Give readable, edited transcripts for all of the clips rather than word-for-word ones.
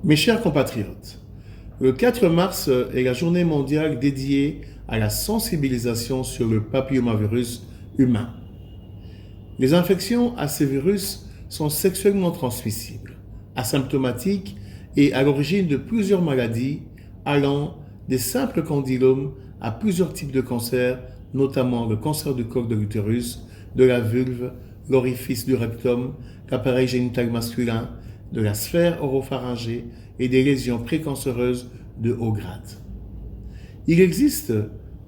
Mes chers compatriotes, le 4 mars est la journée mondiale dédiée à la sensibilisation sur le papillomavirus humain. Les infections à ces virus sont sexuellement transmissibles, asymptomatiques et à l'origine de plusieurs maladies allant des simples condylomes à plusieurs types de cancers, notamment le cancer du col de l'utérus, de la vulve, l'orifice du rectum, l'appareil génital masculin, de la sphère oropharyngée et des lésions précancéreuses de haut grade. Il existe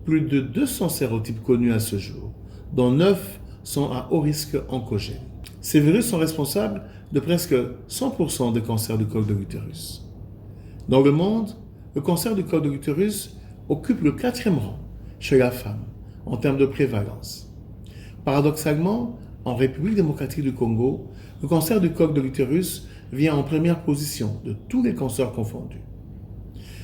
plus de 200 sérotypes connus à ce jour, dont 9 sont à haut risque oncogène. Ces virus sont responsables de presque 100% des cancers du col de l'utérus. Dans le monde, le cancer du col de l'utérus occupe le 4e rang chez la femme en termes de prévalence. Paradoxalement, en République démocratique du Congo, le cancer du col de l'utérus vient en première position de tous les cancers confondus.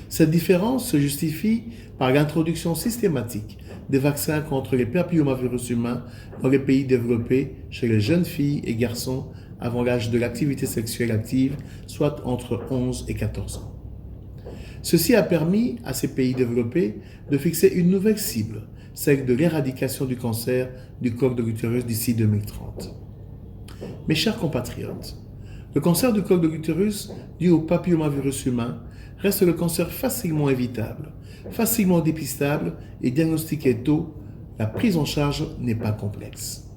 Cette différence se justifie par l'introduction systématique des vaccins contre les papillomavirus humains dans les pays développés chez les jeunes filles et garçons avant l'âge de l'activité sexuelle active, soit entre 11 et 14 ans. Ceci a permis à ces pays développés de fixer une nouvelle cible, celle de l'éradication du cancer du col de l'utérus d'ici 2030. Mes chers compatriotes, le cancer du col de l'utérus dû au papillomavirus humain reste le cancer facilement évitable, facilement dépistable et diagnostiqué tôt. La prise en charge n'est pas complexe.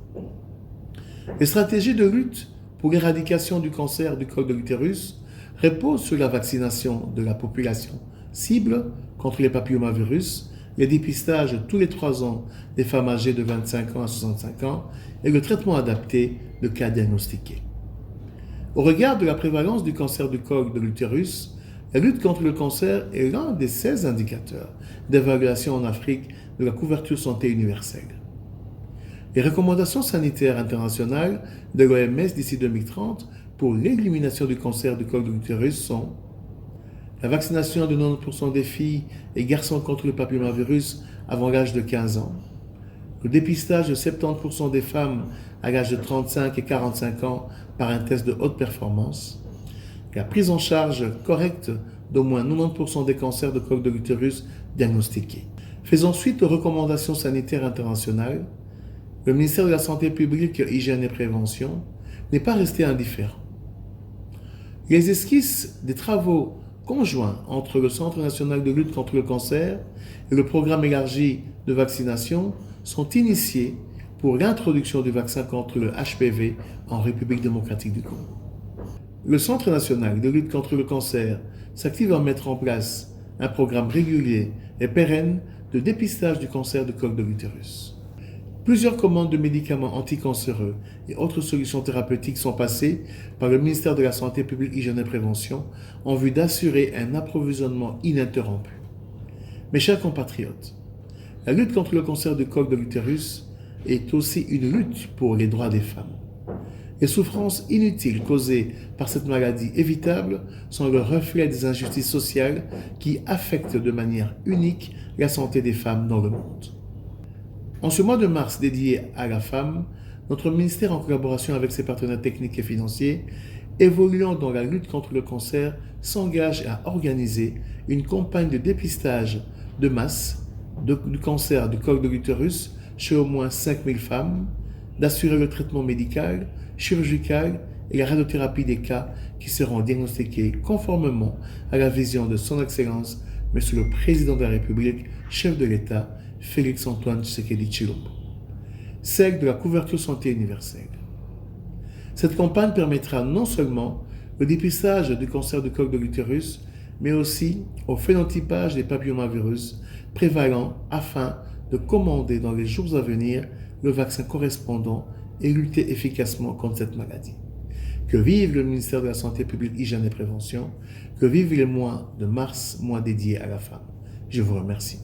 Les stratégies de lutte pour l'éradication du cancer du col de l'utérus reposent sur la vaccination de la population cible contre les papillomavirus, le dépistage tous les 3 ans des femmes âgées de 25 ans à 65 ans et le traitement adapté de cas diagnostiqués. Au regard de la prévalence du cancer du col de l'utérus, la lutte contre le cancer est l'un des 16 indicateurs d'évaluation en Afrique de la couverture santé universelle. Les recommandations sanitaires internationales de l'OMS d'ici 2030 pour l'élimination du cancer du col de l'utérus sont la vaccination de 90% des filles et garçons contre le papillomavirus avant l'âge de 15 ans, le dépistage de 70% des femmes à l'âge de 35 et 45 ans par un test de haute performance, la prise en charge correcte d'au moins 90% des cancers de col de l'utérus diagnostiqués. Faisant suite aux recommandations sanitaires internationales, le ministère de la Santé publique, Hygiène et Prévention n'est pas resté indifférent. Les esquisses des travaux conjoints entre le Centre national de lutte contre le cancer et le programme élargi de vaccination sont initiés pour l'introduction du vaccin contre le HPV en République démocratique du Congo. Le Centre national de lutte contre le cancer s'active à mettre en place un programme régulier et pérenne de dépistage du cancer du col de l'utérus. Plusieurs commandes de médicaments anticancéreux et autres solutions thérapeutiques sont passées par le ministère de la Santé publique, Hygiène et Prévention en vue d'assurer un approvisionnement ininterrompu. Mes chers compatriotes, la lutte contre le cancer du col de l'utérus est aussi une lutte pour les droits des femmes. Les souffrances inutiles causées par cette maladie évitable sont le reflet des injustices sociales qui affectent de manière unique la santé des femmes dans le monde. En ce mois de mars dédié à la femme, notre ministère, en collaboration avec ses partenaires techniques et financiers, évoluant dans la lutte contre le cancer, s'engage à organiser une campagne de dépistage de masse du cancer du col de l'utérus chez au moins 5000 femmes, d'assurer le traitement médical, chirurgical et la radiothérapie des cas qui seront diagnostiqués conformément à la vision de son Excellence, Monsieur le Président de la République, chef de l'État, Félix-Antoine Tshisekedi Tshilombo, celle de la couverture santé universelle. Cette campagne permettra non seulement le dépistage du cancer du col de l'utérus, mais aussi au phénotypage des papillomavirus prévalents afin de commander dans les jours à venir le vaccin correspondant et lutter efficacement contre cette maladie. Que vive le ministère de la Santé publique, Hygiène et Prévention, que vive le mois de mars, mois dédié à la femme. Je vous remercie.